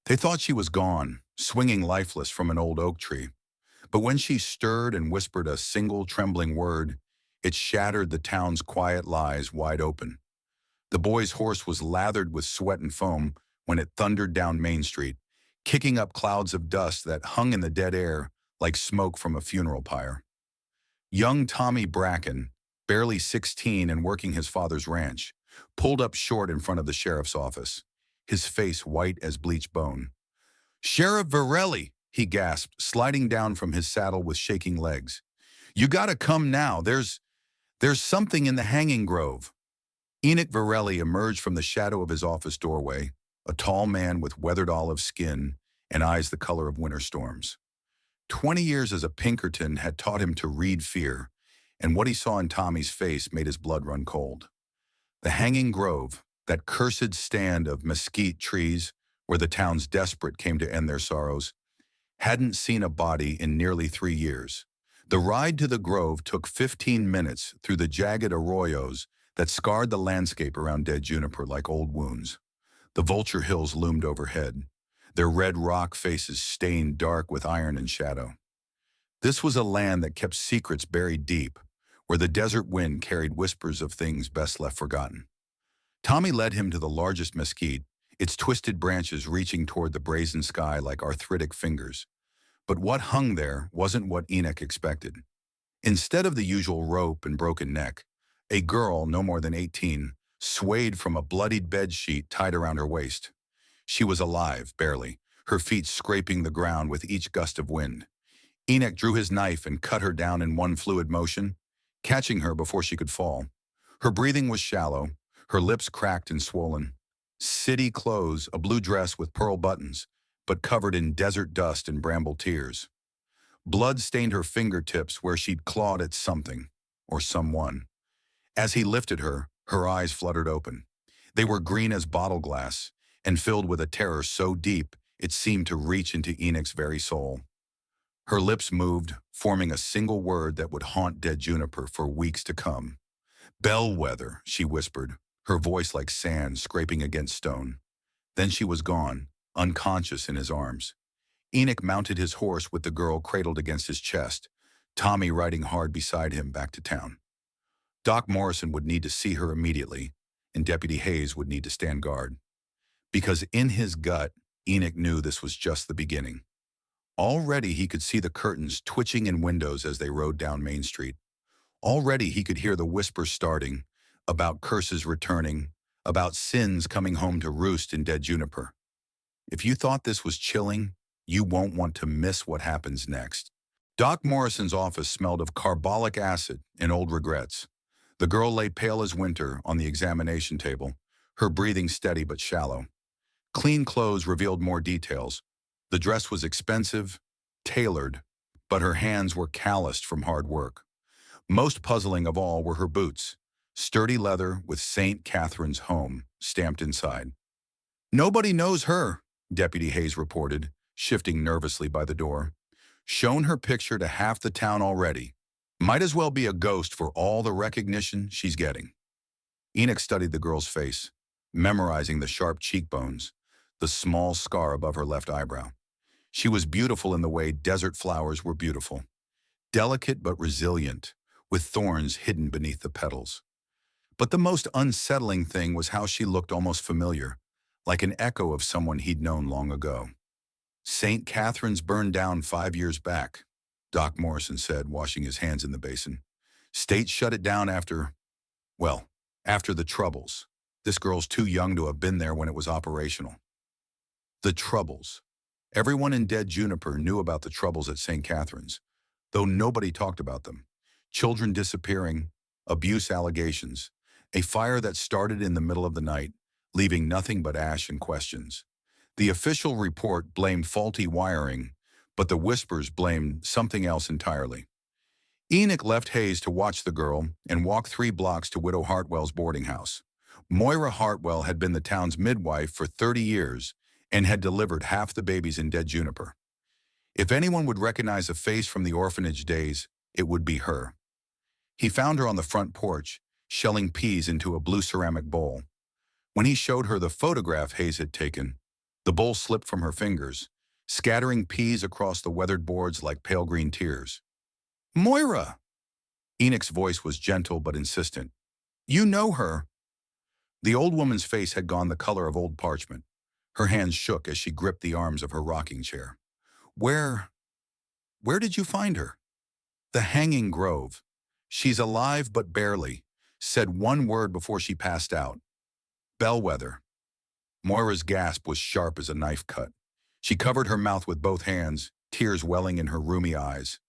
They thought she was gone, swinging lifeless from an old oak tree. But when she stirred and whispered a single trembling word, it shattered the town's quiet lies wide open. The boy's horse was lathered with sweat and foam when it thundered down Main Street, kicking up clouds of dust that hung in the dead air like smoke from a funeral pyre. Young Tommy Bracken, barely 16 and working his father's ranch, pulled up short in front of the sheriff's office, his face white as bleached bone. "Sheriff Varelli," he gasped, sliding down from his saddle with shaking legs. "You gotta come now. There's something in the hanging grove." Enoch Varelli emerged from the shadow of his office doorway, a tall man with weathered olive skin and eyes the color of winter storms. 20 years as a Pinkerton had taught him to read fear, and what he saw in Tommy's face made his blood run cold. The hanging grove, that cursed stand of mesquite trees where the town's desperate came to end their sorrows, hadn't seen a body in nearly 3 years. The ride to the grove took 15 minutes through the jagged arroyos that scarred the landscape around dead juniper like old wounds. The vulture hills loomed overhead, their red rock faces stained dark with iron and shadow. This was a land that kept secrets buried deep, where the desert wind carried whispers of things best left forgotten. Tommy led him to the largest mesquite, its twisted branches reaching toward the brazen sky like arthritic fingers. But what hung there wasn't what Enoch expected. Instead of the usual rope and broken neck, a girl no more than 18 swayed from a bloodied bedsheet tied around her waist. She was alive, barely, her feet scraping the ground with each gust of wind. Enoch drew his knife and cut her down in one fluid motion, catching her before she could fall. Her breathing was shallow, her lips cracked and swollen. City clothes, a blue dress with pearl buttons, but covered in desert dust and bramble tears. Blood stained her fingertips where she'd clawed at something, or someone. As he lifted her, her eyes fluttered open. They were green as bottle glass, and filled with a terror so deep it seemed to reach into Enoch's very soul. Her lips moved, forming a single word that would haunt dead juniper for weeks to come. "Bellwether," she whispered, her voice like sand scraping against stone. Then she was gone, unconscious in his arms. Enoch mounted his horse with the girl cradled against his chest, Tommy riding hard beside him back to town. Doc Morrison would need to see her immediately, and Deputy Hayes would need to stand guard. Because in his gut, Enoch knew this was just the beginning. Already he could see the curtains twitching in windows as they rode down Main Street. Already he could hear the whispers starting, about curses returning, about sins coming home to roost in dead juniper. If you thought this was chilling, you won't want to miss what happens next. Doc Morrison's office smelled of carbolic acid and old regrets. The girl lay pale as winter on the examination table, her breathing steady but shallow. Clean clothes revealed more details. The dress was expensive, tailored, but her hands were calloused from hard work. Most puzzling of all were her boots, sturdy leather with St. Catherine's Home stamped inside. "Nobody knows her," Deputy Hayes reported, shifting nervously by the door. "Shown her picture to half the town already. Might as well be a ghost for all the recognition she's getting." Enoch studied the girl's face, memorizing the sharp cheekbones, the small scar above her left eyebrow. She was beautiful in the way desert flowers were beautiful. Delicate but resilient, with thorns hidden beneath the petals. But the most unsettling thing was how she looked almost familiar, like an echo of someone he'd known long ago. "St. Catherine's burned down 5 years back," Doc Morrison said, washing his hands in the basin. "State shut it down after the Troubles. This girl's too young to have been there when it was operational." The Troubles. Everyone in dead juniper knew about the Troubles at St. Catherine's, though nobody talked about them. Children disappearing, abuse allegations, a fire that started in the middle of the night, leaving nothing but ash and questions. The official report blamed faulty wiring, but the whispers blamed something else entirely. Enoch left Hayes to watch the girl and walk 3 blocks to Widow Hartwell's boarding house. Moira Hartwell had been the town's midwife for 30 years and had delivered half the babies in dead juniper. If anyone would recognize a face from the orphanage days, it would be her. He found her on the front porch, shelling peas into a blue ceramic bowl. When he showed her the photograph Hayes had taken, The bowl slipped from her fingers, scattering peas across the weathered boards like pale green tears. Moira! Enoch's voice was gentle but insistent. You know her. The old woman's face had gone the color of old parchment. Her hands shook as she gripped the arms of her rocking chair. Where, where did you find her? The Hanging Grove. She's alive but barely. Said one word before she passed out. Bellwether. Moira's gasp was sharp as a knife cut. She covered her mouth with both hands, tears welling in her rheumy eyes.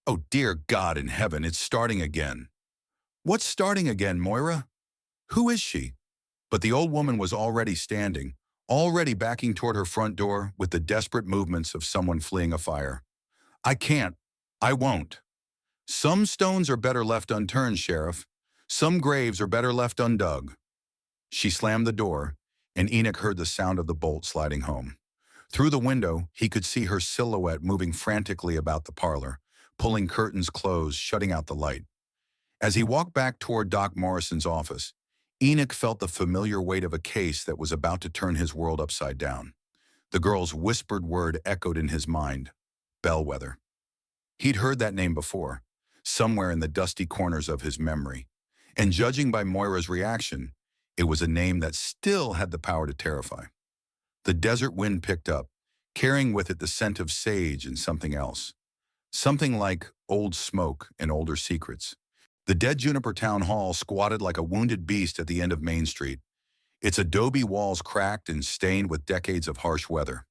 Oh, dear God in heaven, it's starting again. What's starting again, Moira? Who is she? But the old woman was already standing, already backing toward her front door with the desperate movements of someone fleeing a fire. I can't. I won't. Some stones are better left unturned, Sheriff. Some graves are better left undug. She slammed the door, and Enoch heard the sound of the bolt sliding home. Through the window, he could see her silhouette moving frantically about the parlor, pulling curtains closed, shutting out the light. As he walked back toward Doc Morrison's office, Enoch felt the familiar weight of a case that was about to turn his world upside down. The girl's whispered word echoed in his mind. Bellwether. He'd heard that name before, somewhere in the dusty corners of his memory. And judging by Moira's reaction, it was a name that still had the power to terrify. The desert wind picked up, carrying with it the scent of sage and something else. Something like old smoke and older secrets. The dead Juniper Town Hall squatted like a wounded beast at the end of Main Street, its adobe walls cracked and stained with decades of harsh weather.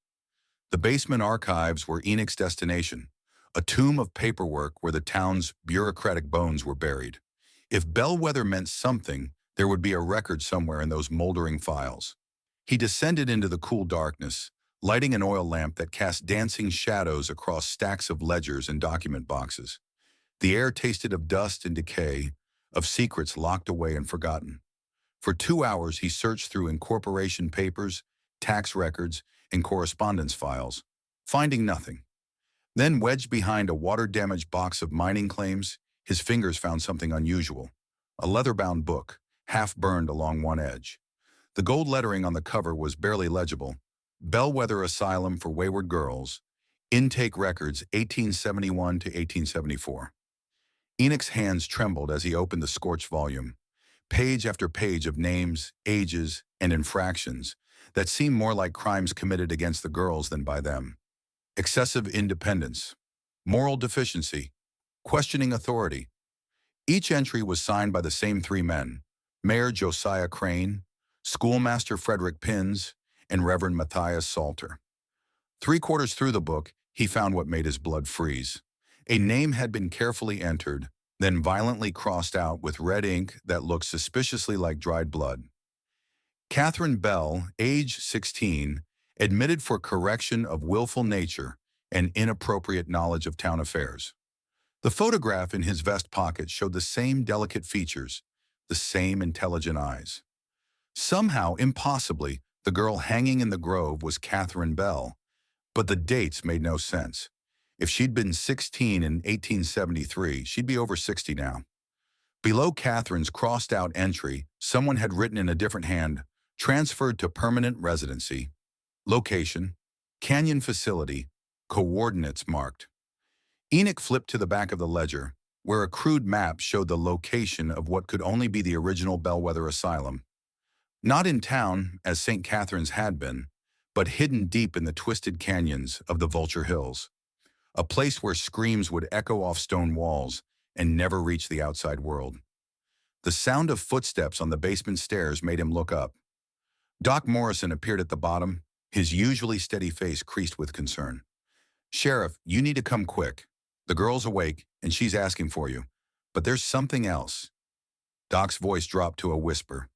The basement archives were Enoch's destination, a tomb of paperwork where the town's bureaucratic bones were buried. If Bellwether meant something, there would be a record somewhere in those moldering files. He descended into the cool darkness, lighting an oil lamp that cast dancing shadows across stacks of ledgers and document boxes. The air tasted of dust and decay, of secrets locked away and forgotten. For 2 hours, he searched through incorporation papers, tax records, and correspondence files, finding nothing. Then, wedged behind a water-damaged box of mining claims, his fingers found something unusual. A leather-bound book, half burned along one edge. The gold lettering on the cover was barely legible. Bellwether Asylum for Wayward Girls, Intake Records 1871 to 1874. Enoch's hands trembled as he opened the scorched volume. Page after page of names, ages, and infractions that seemed more like crimes committed against the girls than by them. Excessive independence, moral deficiency, questioning authority. Each entry was signed by the same 3 men, Mayor Josiah Crane, Schoolmaster Frederick Pins, and Reverend Matthias Salter. 3/4 through the book, he found what made his blood freeze. A name had been carefully entered, then violently crossed out with red ink that looked suspiciously like dried blood. Catherine Bell, age 16, admitted for correction of willful nature and inappropriate knowledge of town affairs. The photograph in his vest pocket showed the same delicate features, the same intelligent eyes. Somehow, impossibly, the girl hanging in the grove was Catherine Bell, but the dates made no sense. If she'd been 16 in 1873, she'd be over 60 now. Below Catherine's crossed-out entry, someone had written in a different hand, transferred to permanent residency, location, Canyon facility, coordinates marked. Enoch flipped to the back of the ledger, where a crude map showed the location of what could only be the original Bellwether Asylum. Not in town, as St. Catherine's had been, but hidden deep in the twisted canyons of the Vulture Hills. A place where screams would echo off stone walls and never reach the outside world. The sound of footsteps on the basement stairs made him look up. Doc Morrison appeared at the bottom, his usually steady face creased with concern. Sheriff, you need to come quick. The girl's awake, and she's asking for you. But there's something else. Doc's voice dropped to a whisper.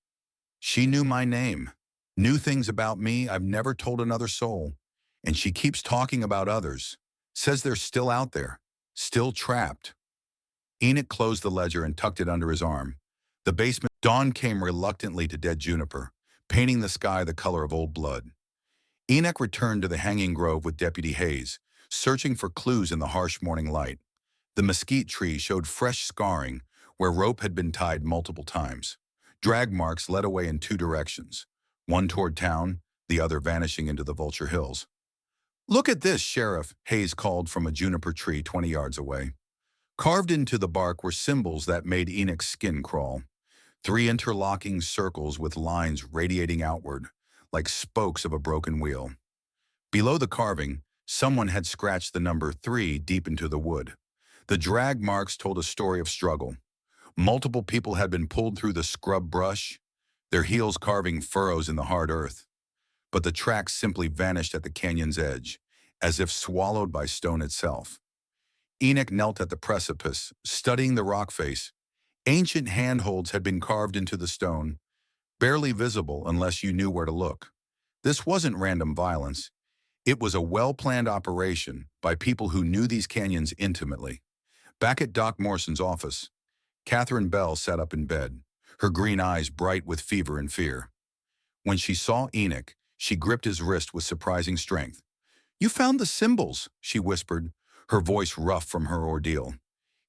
She knew my name, knew things about me I've never told another soul, and she keeps talking about others. Says they're still out there, still trapped. Enoch closed the ledger and tucked it under his arm. The basement dawn came reluctantly to dead juniper, painting the sky the color of old blood. Enoch returned to the Hanging Grove with Deputy Hayes, searching for clues in the harsh morning light. The mesquite tree showed fresh scarring where rope had been tied multiple times. Drag marks led away in 2 directions, one toward town, the other vanishing into the Vulture Hills. "Look at this, Sheriff," Hayes called from a juniper tree 20 yards away. Carved into the bark were symbols that made Enoch's skin crawl. Three interlocking circles with lines radiating outward, like spokes of a broken wheel. Below the carving, someone had scratched the number 3 deep into the wood. The drag marks told a story of struggle. Multiple people had been pulled through the scrub brush, their heels carving furrows in the hard earth. But the tracks simply vanished at the canyon's edge, as if swallowed by stone itself. Enoch knelt at the precipice, studying the rock face. Ancient handholds had been carved into the stone, barely visible unless you knew where to look. This wasn't random violence. It was a well-planned operation by people who knew these canyons intimately. Back at Doc Morson's office, Catherine Bell sat up in bed, her green eyes bright with fever and fear. When she saw Enoch, she gripped his wrist with surprising strength. "You found the symbols," she whispered, her voice rough from her ordeal.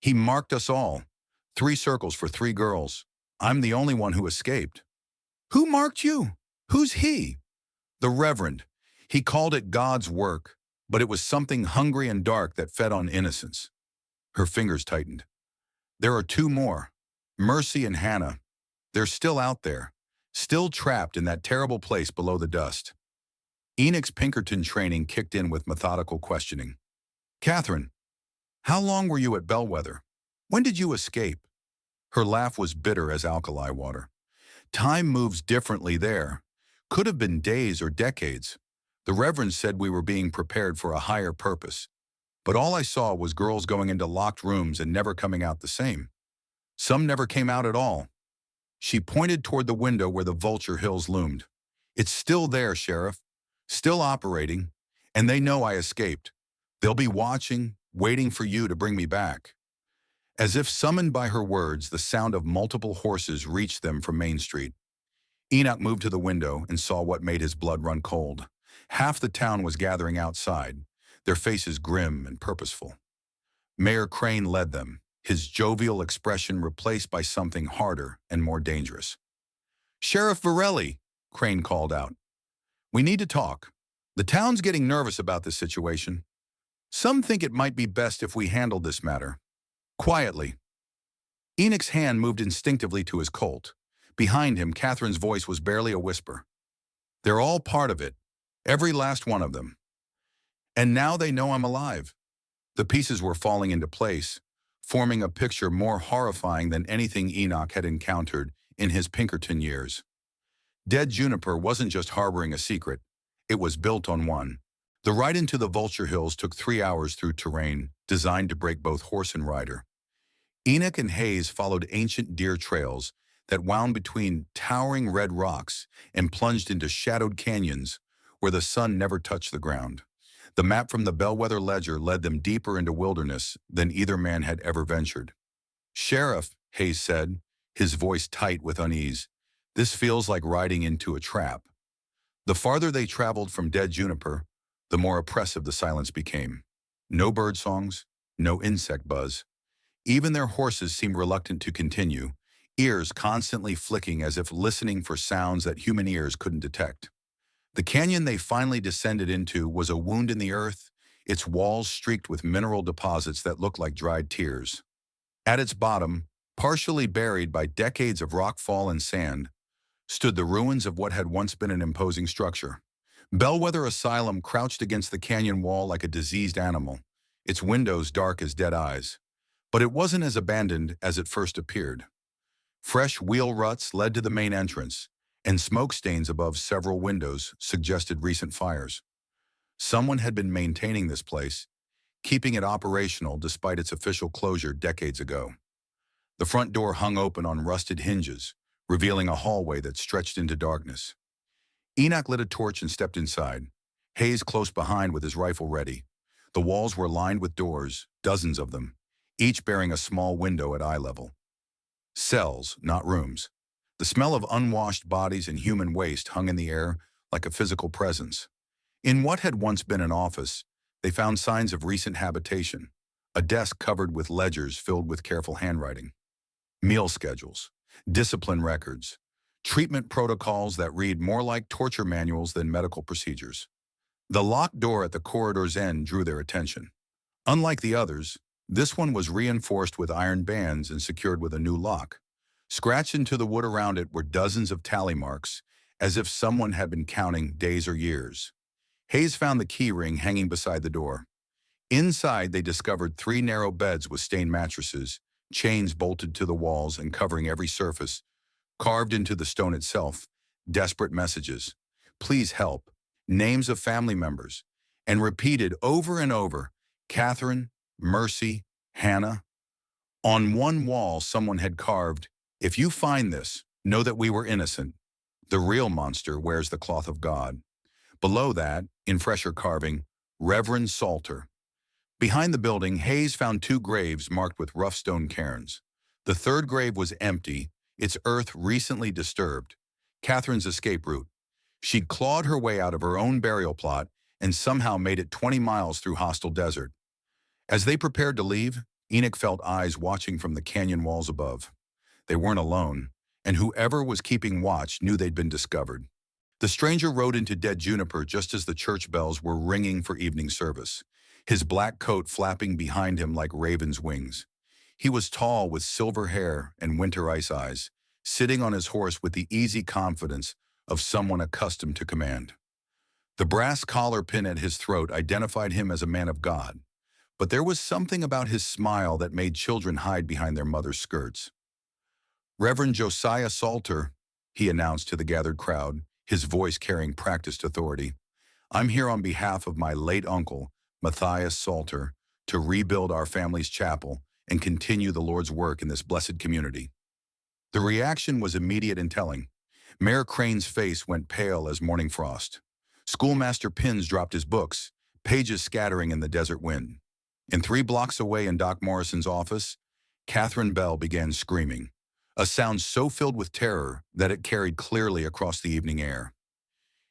"He marked us all. 3 circles for 3 girls. I'm the only one who escaped." "Who marked you? Who's he?" "The Reverend. He called it God's work, but it was something hungry and dark that fed on innocence." Her fingers tightened. "There are 2 more, Mercy and Hannah. They're still out there, still trapped in that terrible place below the dust." Enoch's Pinkerton training kicked in with methodical questioning. "Catherine, how long were you at Bellwether? When did you escape?" Her laugh was bitter as alkali water. "Time moves differently there. Could have been days or decades. The Reverend said we were being prepared for a higher purpose. But all I saw was girls going into locked rooms and never coming out the same. Some never came out at all." She pointed toward the window where the Vulture Hills loomed. "It's still there, Sheriff. Still operating. And they know I escaped. They'll be watching, waiting for you to bring me back." As if summoned by her words, the sound of multiple horses reached them from Main Street. Enoch moved to the window and saw what made his blood run cold. Half the town was gathering outside, their faces grim and purposeful. Mayor Crane led them, his jovial expression replaced by something harder and more dangerous. "Sheriff Varelli," Crane called out. "We need to talk. The town's getting nervous about this situation. Some think it might be best if we handled this matter quietly." Enoch's hand moved instinctively to his Colt. Behind him, Catherine's voice was barely a whisper. "They're all part of it, every last one of them. And now they know I'm alive." The pieces were falling into place, forming a picture more horrifying than anything Enoch had encountered in his Pinkerton years. Dead Juniper wasn't just harboring a secret, it was built on one. The ride into the Vulture Hills took 3 hours through terrain designed to break both horse and rider. Enoch and Hayes followed ancient deer trails that wound between towering red rocks and plunged into shadowed canyons where the sun never touched the ground. The map from the Bellwether Ledger led them deeper into wilderness than either man had ever ventured. "Sheriff," Hayes said, his voice tight with unease, "this feels like riding into a trap." The farther they traveled from Dead Juniper, the more oppressive the silence became. No bird songs, no insect buzz. Even their horses seemed reluctant to continue, ears constantly flicking as if listening for sounds that human ears couldn't detect. The canyon they finally descended into was a wound in the earth, its walls streaked with mineral deposits that looked like dried tears. At its bottom, partially buried by decades of rockfall and sand, stood the ruins of what had once been an imposing structure. Bellwether Asylum crouched against the canyon wall like a diseased animal, its windows dark as dead eyes. But it wasn't as abandoned as it first appeared. Fresh wheel ruts led to the main entrance, and smoke stains above several windows suggested recent fires. Someone had been maintaining this place, keeping it operational despite its official closure decades ago. The front door hung open on rusted hinges, revealing a hallway that stretched into darkness. Enoch lit a torch and stepped inside, Hayes close behind with his rifle ready. The walls were lined with doors, dozens of them, each bearing a small window at eye level. Cells, not rooms. The smell of unwashed bodies and human waste hung in the air like a physical presence. In what had once been an office, they found signs of recent habitation, a desk covered with ledgers filled with careful handwriting. Meal schedules, discipline records, treatment protocols that read more like torture manuals than medical procedures. The locked door at the corridor's end drew their attention. Unlike the others, this one was reinforced with iron bands and secured with a new lock. Scratched into the wood around it were dozens of tally marks, as if someone had been counting days or years. Hayes found the key ring hanging beside the door. Inside, they discovered 3 narrow beds with stained mattresses, chains bolted to the walls and covering every surface, carved into the stone itself, desperate messages. Please help. Names of family members. And repeated over and over, Catherine, Mercy, Hannah. On one wall, someone had carved, if you find this, know that we were innocent. The real monster wears the cloth of God. Below that, in fresher carving, Reverend Salter. Behind the building, Hayes found 2 graves marked with rough stone cairns. The third grave was empty, its earth recently disturbed. Catherine's escape route. She'd clawed her way out of her own burial plot and somehow made it 20 miles through hostile desert. As they prepared to leave, Enoch felt eyes watching from the canyon walls above. They weren't alone, and whoever was keeping watch knew they'd been discovered. The stranger rode into Dead Juniper just as the church bells were ringing for evening service, his black coat flapping behind him like raven's wings. He was tall with silver hair and winter ice eyes, sitting on his horse with the easy confidence of someone accustomed to command. The brass collar pin at his throat identified him as a man of God, but there was something about his smile that made children hide behind their mother's skirts. Reverend Josiah Salter, he announced to the gathered crowd, his voice carrying practiced authority. I'm here on behalf of my late uncle, Matthias Salter, to rebuild our family's chapel and continue the Lord's work in this blessed community. The reaction was immediate and telling. Mayor Crane's face went pale as morning frost. Schoolmaster Pins dropped his books, pages scattering in the desert wind. And 3 blocks away in Doc Morrison's office, Catherine Bell began screaming, a sound so filled with terror that it carried clearly across the evening air.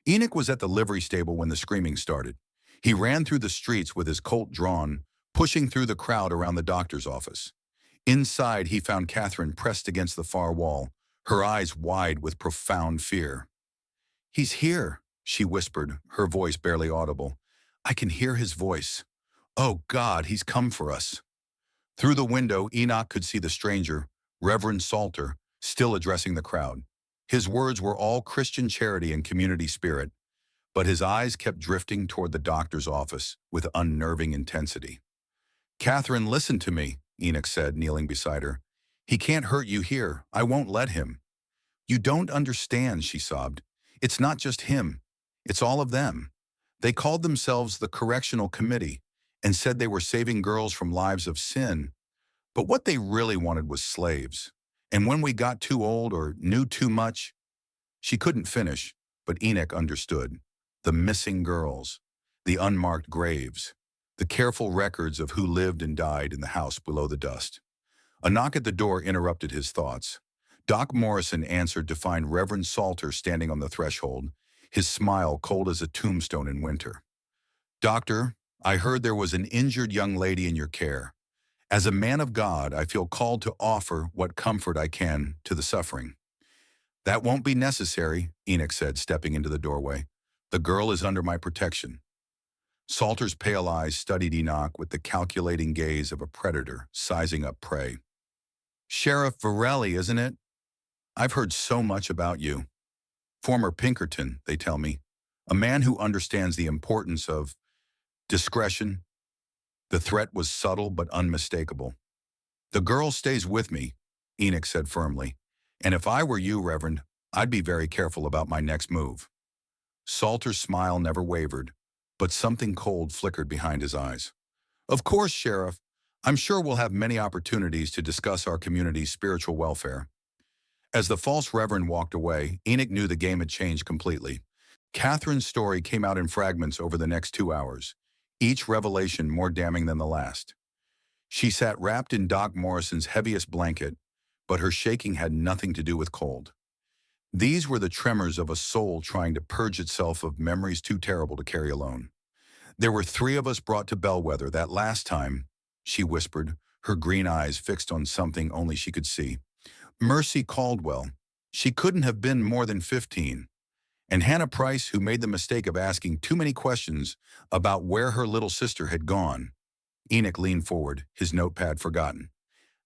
Enoch was at the livery stable when the screaming started. He ran through the streets with his colt drawn, pushing through the crowd around the doctor's office. Inside, he found Catherine pressed against the far wall, her eyes wide with profound fear. He's here, she whispered, her voice barely audible. I can hear his voice. Oh God, he's come for us. Through the window, Enoch could see the stranger, Reverend Salter, still addressing the crowd. His words were all Christian charity and community spirit, but his eyes kept drifting toward the doctor's office with unnerving intensity. Catherine, listen to me, Enoch said, kneeling beside her. He can't hurt you here. I won't let him. You don't understand, she sobbed. It's not just him. It's all of them. They called themselves the Correctional Committee and said they were saving girls from lives of sin. But what they really wanted was slaves. And when we got too old or knew too much, she couldn't finish, but Enoch understood. The missing girls, the unmarked graves, the careful records of who lived and died in the house below the dust. A knock at the door interrupted his thoughts. Doc Morrison answered to find Reverend Salter standing on the threshold, his smile cold as a tombstone in winter. Doctor, I heard there was an injured young lady in your care. As a man of God, I feel called to offer what comfort I can to the suffering. That won't be necessary, Enoch said, stepping into the doorway. The girl is under my protection. Salter's pale eyes studied Enoch with the calculating gaze of a predator sizing up prey. Sheriff Varelli, isn't it? I've heard so much about you. Former Pinkerton, they tell me. A man who understands the importance of discretion. The threat was subtle but unmistakable. The girl stays with me, Enoch said firmly. And if I were you, Reverend, I'd be very careful about my next move. Salter's smile never wavered, but something cold flickered behind his eyes. Of course, Sheriff. I'm sure we'll have many opportunities to discuss our community's spiritual welfare. As the false reverend walked away, Enoch knew the game had changed completely. Catherine's story came out in fragments over the next 2 hours, each revelation more damning than the last. She sat wrapped in Doc Morrison's heaviest blanket, but her shaking had nothing to do with cold. These were the tremors of a soul trying to purge itself of memories too terrible to carry alone. There were 3 of us brought to Bellwether that last time, she whispered, her green eyes fixed on something only she could see. Mercy Caldwell, She couldn't have been more than 15. And Hannah Price, who made the mistake of asking too many questions about where her little sister had gone. Enoch leaned forward, his notepad forgotten.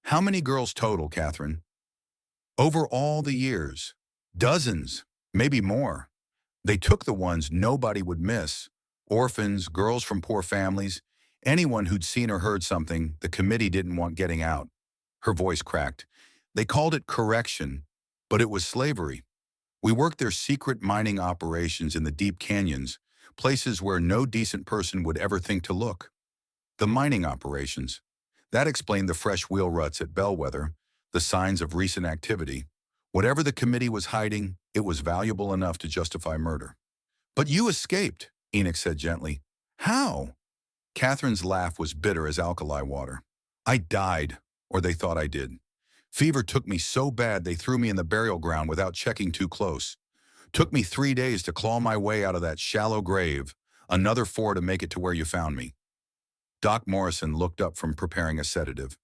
How many girls total, Catherine? Over all the years. Dozens, maybe more. They took the ones nobody would miss. Orphans, girls from poor families, anyone who'd seen or heard something the committee didn't want getting out. Her voice cracked. They called it correction, but it was slavery. We worked their secret mining operations in the deep canyons, places where no decent person would ever think to look. The mining operations. That explained the fresh wheel ruts at Bellwether, the signs of recent activity. Whatever the committee was hiding, it was valuable enough to justify murder. But you escaped, Enoch said gently. How? Catherine's laugh was bitter as alkali water. I died, or they thought I did. Fever took me so bad they threw me in the burial ground without checking too close. Took me 3 days to claw my way out of that shallow grave, another 4 to make it to where you found me. Doc Morrison looked up from preparing a sedative.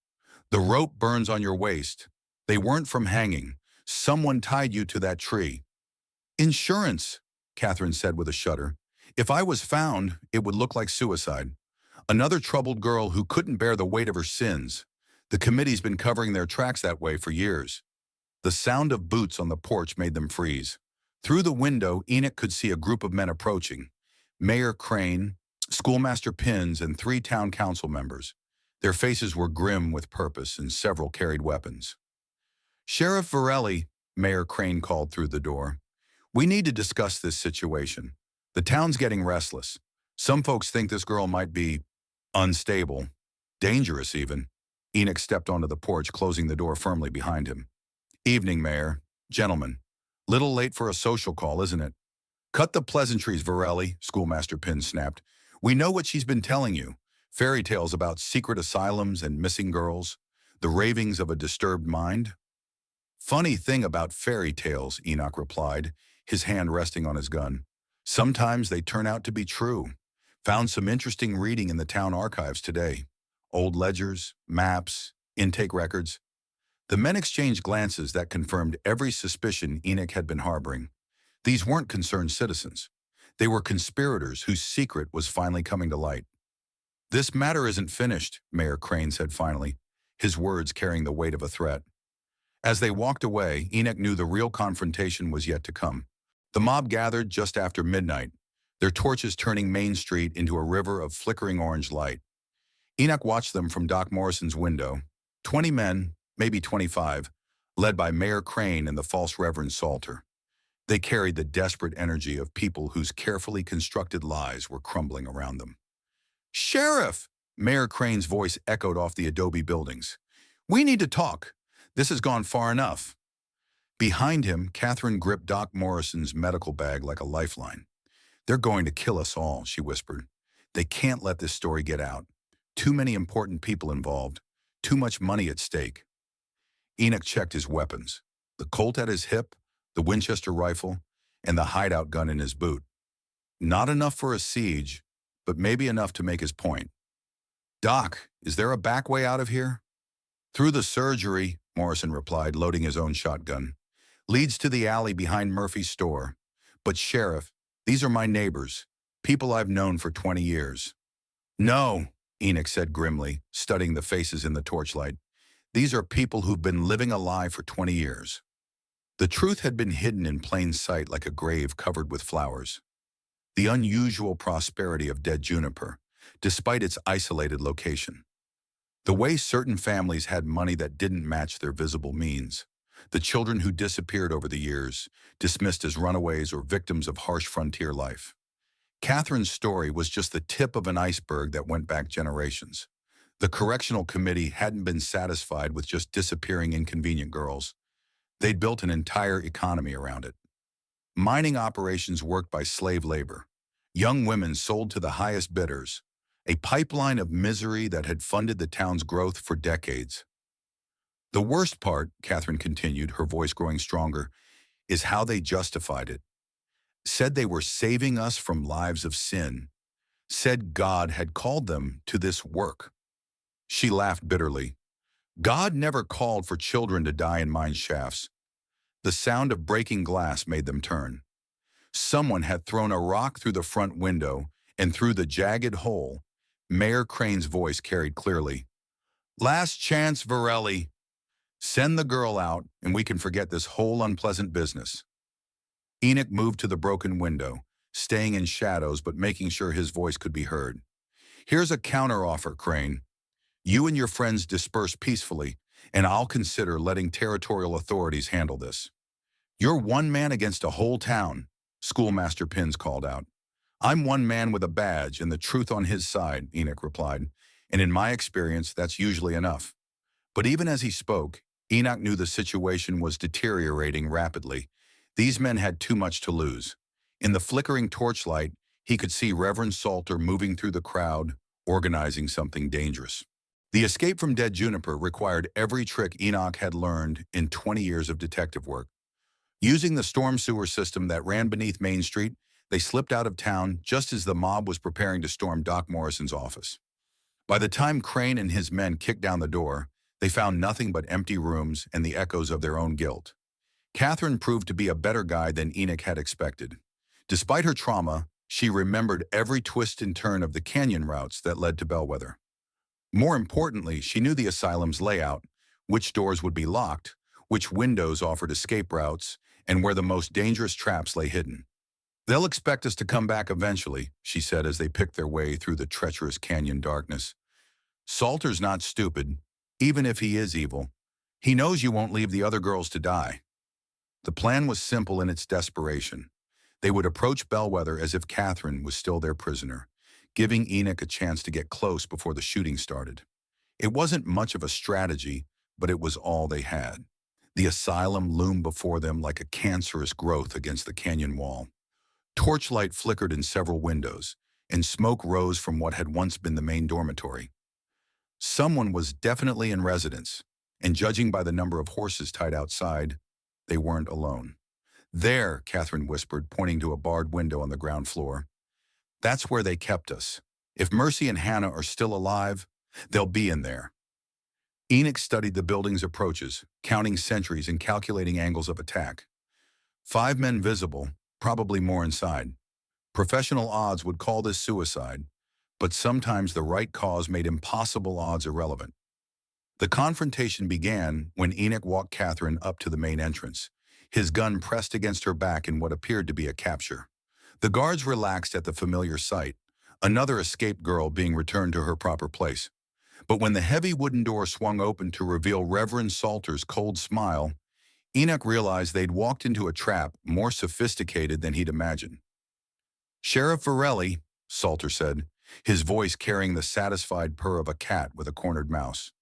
The rope burns on your waist. They weren't from hanging. Someone tied you to that tree. Insurance, Catherine said with a shudder. If I was found, it would look like suicide. Another troubled girl who couldn't bear the weight of her sins. The committee's been covering their tracks that way for years. The sound of boots on the porch made them freeze. Through the window, Enoch could see a group of men approaching. Mayor Crane, Schoolmaster Pins, and 3 town council members. Their faces were grim with purpose, and several carried weapons. Sheriff Varelli, Mayor Crane called through the door. We need to discuss this situation. The town's getting restless. Some folks think this girl might be unstable, dangerous even. Enoch stepped onto the porch, closing the door firmly behind him. Evening, Mayor. Gentlemen. Little late for a social call, isn't it? Cut the pleasantries, Varelli, Schoolmaster Pin snapped. We know what she's been telling you. Fairy tales about secret asylums and missing girls. The ravings of a disturbed mind. Funny thing about fairy tales, Enoch replied, his hand resting on his gun. Sometimes they turn out to be true. Found some interesting reading in the town archives today. Old ledgers, maps, intake records. The men exchanged glances that confirmed every suspicion Enoch had been harboring. These weren't concerned citizens. They were conspirators whose secret was finally coming to light. This matter isn't finished, Mayor Crane said finally, his words carrying the weight of a threat. As they walked away, Enoch knew the real confrontation was yet to come. The mob gathered just after midnight, their torches turning Main Street into a river of flickering orange light. Enoch watched them from Doc Morrison's window. 20 men, maybe 25, led by Mayor Crane and the false Reverend Salter. They carried the desperate energy of people whose carefully constructed lies were crumbling around them. Sheriff! Mayor Crane's voice echoed off the adobe buildings. We need to talk. This has gone far enough. Behind him, Catherine gripped Doc Morrison's medical bag like a lifeline. They're going to kill us all, she whispered. They can't let this story get out. Too many important people involved. Too much money at stake. Enoch checked his weapons. The Colt at his hip, the Winchester rifle, and the hideout gun in his boot. Not enough for a siege, but maybe enough to make his point. Doc, is there a back way out of here? Through the surgery, Morrison replied, loading his own shotgun. Leads to the alley behind Murphy's store. But Sheriff, these are my neighbors, people I've known for 20 years. No, Enoch said grimly, studying the faces in the torchlight. These are people who've been living a lie for 20 years. The truth had been hidden in plain sight like a grave covered with flowers. The unusual prosperity of dead juniper, despite its isolated location. The way certain families had money that didn't match their visible means. The children who disappeared over the years, dismissed as runaways or victims of harsh frontier life. Catherine's story was just the tip of an iceberg that went back generations. The correctional committee hadn't been satisfied with just disappearing inconvenient girls. They'd built an entire economy around it. Mining operations worked by slave labor. Young women sold to the highest bidders. A pipeline of misery that had funded the town's growth for decades. The worst part, Catherine continued, her voice growing stronger, is how they justified it. Said they were saving us from lives of sin. Said God had called them to this work. She laughed bitterly. God never called for children to die in mine shafts. The sound of breaking glass made them turn. Someone had thrown a rock through the front window, and through the jagged hole, Mayor Crane's voice carried clearly. "Last chance, Varelli. Send the girl out, and we can forget this whole unpleasant business." Enoch moved to the broken window, staying in shadows but making sure his voice could be heard. "Here's a counteroffer, Crane. You and your friends disperse peacefully, and I'll consider letting territorial authorities handle this." "You're one man against a whole town," Schoolmaster Pins called out. "I'm one man with a badge and the truth on his side," Enoch replied, "and in my experience, that's usually enough." But even as he spoke, Enoch knew the situation was deteriorating rapidly. These men had too much to lose. In the flickering torchlight, he could see Reverend Salter moving through the crowd, organizing something dangerous. The escape from Dead Juniper required every trick Enoch had learned in 20 years of detective work. Using the storm sewer system that ran beneath Main Street, they slipped out of town just as the mob was preparing to storm Doc Morrison's office. By the time Crane and his men kicked down the door, they found nothing but empty rooms and the echoes of their own guilt. Catherine proved to be a better guide than Enoch had expected. Despite her trauma, she remembered every twist and turn of the canyon routes that led to Bellwether. More importantly, she knew the asylum's layout, which doors would be locked, which windows offered escape routes, and where the most dangerous traps lay hidden. "They'll expect us to come back eventually," she said as they picked their way through the treacherous canyon darkness. "Salter's not stupid, even if he is evil. He knows you won't leave the other girls to die." The plan was simple in its desperation. They would approach Bellwether as if Catherine was still their prisoner, giving Enoch a chance to get close before the shooting started. It wasn't much of a strategy, but it was all they had. The asylum loomed before them like a cancerous growth against the canyon wall. Torchlight flickered in several windows, and smoke rose from what had once been the main dormitory. Someone was definitely in residence, and judging by the number of horses tied outside, they weren't alone. "There," Catherine whispered, pointing to a barred window on the ground floor. "That's where they kept us. If Mercy and Hannah are still alive, they'll be in there." Enoch studied the building's approaches, counting sentries and calculating angles of attack. 5 men visible, probably more inside. Professional odds would call this suicide, but sometimes the right cause made impossible odds irrelevant. The confrontation began when Enoch walked Catherine up to the main entrance, his gun pressed against her back in what appeared to be a capture. The guards relaxed at the familiar sight, another escaped girl being returned to her proper place. But when the heavy wooden door swung open to reveal Reverend Salter's cold smile, Enoch realized they'd walked into a trap more sophisticated than he'd imagined. "Sheriff Varelli," Salter said, his voice carrying the satisfied purr of a cat with a cornered mouse.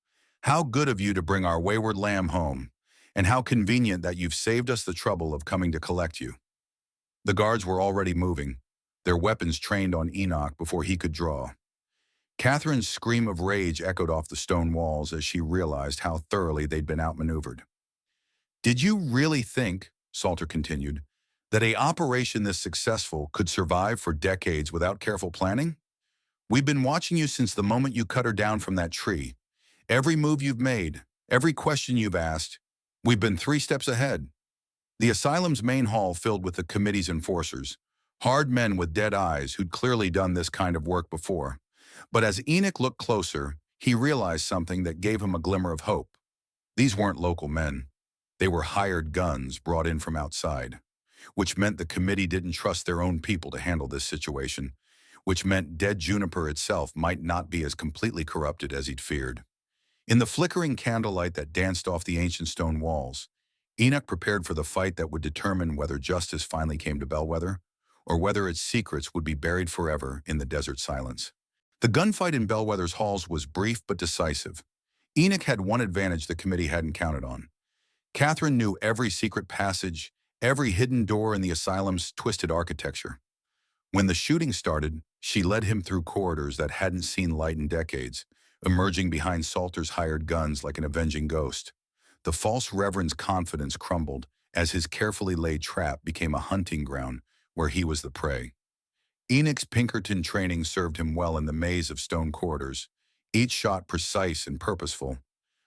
"How good of you to bring our wayward lamb home, and how convenient that you've saved us the trouble of coming to collect you." The guards were already moving, their weapons trained on Enoch before he could draw. Catherine's scream of rage echoed off the stone walls as she realized how thoroughly they'd been outmaneuvered. "Did you really think," Salter continued, "that an operation this successful could survive for decades without careful planning? We've been watching you since the moment you cut her down from that tree. Every move you've made, every question you've asked, we've been 3 steps ahead." The asylum's main hall filled with the committee's enforcers, hard men with dead eyes who'd clearly done this kind of work before. But as Enoch looked closer, he realized something that gave him a glimmer of hope. These weren't local men. They were hired guns brought in from outside, which meant the committee didn't trust their own people to handle this situation, which meant Dead Juniper itself might not be as completely corrupted as he'd feared. In the flickering candlelight that danced off the ancient stone walls, Enoch prepared for the fight that would determine whether justice finally came to Bellwether, or whether its secrets would be buried forever in the desert silence. The gunfight in Bellwether's halls was brief but decisive. Enoch had one advantage the committee hadn't counted on. Catherine knew every secret passage, every hidden door in the asylum's twisted architecture. When the shooting started, she led him through corridors that hadn't seen light in decades, emerging behind Salter's hired guns like an avenging ghost. The false reverend's confidence crumbled as his carefully laid trap became a hunting ground where he was the prey. Enoch's Pinkerton training served him well in the maze of stone corridors, each shot precise and purposeful.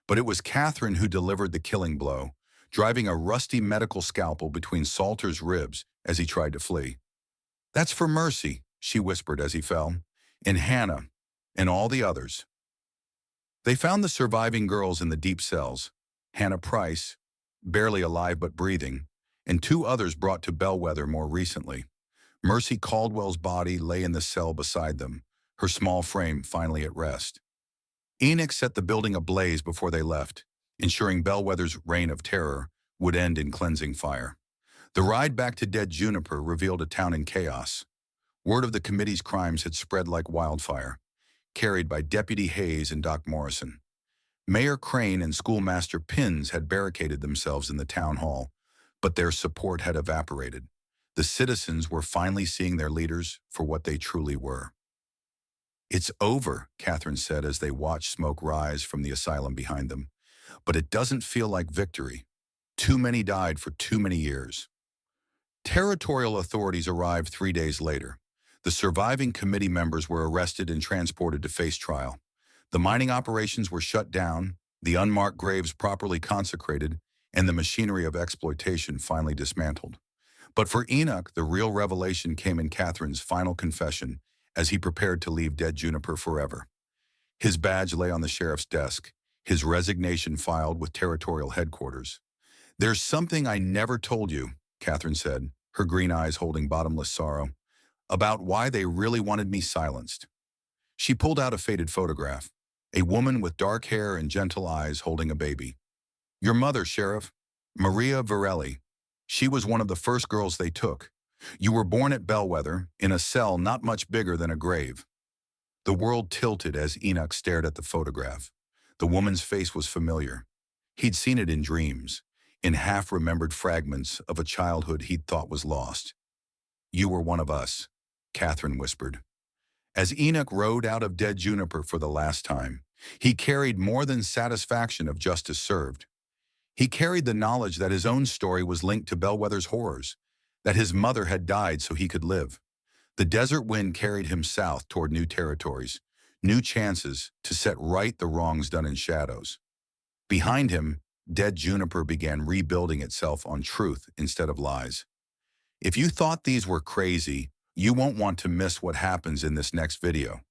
But it was Catherine who delivered the killing blow, driving a rusty medical scalpel between Salter's ribs as he tried to flee. "That's for Mercy," she whispered as he fell, "and Hannah, and all the others." They found the surviving girls in the deep cells, Hannah Price, barely alive but breathing, and two others brought to Bellwether more recently. Mercy Caldwell's body lay in the cell beside them, her small frame finally at rest. Enoch set the building ablaze before they left, ensuring Bellwether's reign of terror would end in cleansing fire. The ride back to Dead Juniper revealed a town in chaos. Word of the committee's crimes had spread like wildfire, carried by Deputy Hayes and Doc Morrison. Mayor Crane and Schoolmaster Pins had barricaded themselves in the town hall, but their support had evaporated. The citizens were finally seeing their leaders for what they truly were. "It's over," Catherine said as they watched smoke rise from the asylum behind them. "But it doesn't feel like victory. Too many died for too many years." Territorial authorities arrived 3 days later. The surviving committee members were arrested and transported to face trial. The mining operations were shut down, the unmarked graves properly consecrated, and the machinery of exploitation finally dismantled. But for Enoch, the real revelation came in Catherine's final confession as he prepared to leave Dead Juniper forever. His badge lay on the sheriff's desk, his resignation filed with territorial headquarters. "There's something I never told you," Catherine said, her green eyes holding bottomless sorrow, "about why they really wanted me silenced." She pulled out a faded photograph, a woman with dark hair and gentle eyes holding a baby. "Your mother, Sheriff, Maria Varelli. She was one of the first girls they took. You were born at Bellwether, in a cell not much bigger than a grave." The world tilted as Enoch stared at the photograph. The woman's face was familiar. He'd seen it in dreams, in half-remembered fragments of a childhood he'd thought was lost. "You were one of us," Catherine whispered. As Enoch rode out of Dead Juniper for the last time, he carried more than satisfaction of justice served. He carried the knowledge that his own story was linked to Bellwether's horrors, that his mother had died so he could live. The desert wind carried him south toward new territories, new chances to set right the wrongs done in shadows. Behind him, Dead Juniper began rebuilding itself on truth instead of lies. If you thought these were crazy, you won't want to miss what happens in this next video.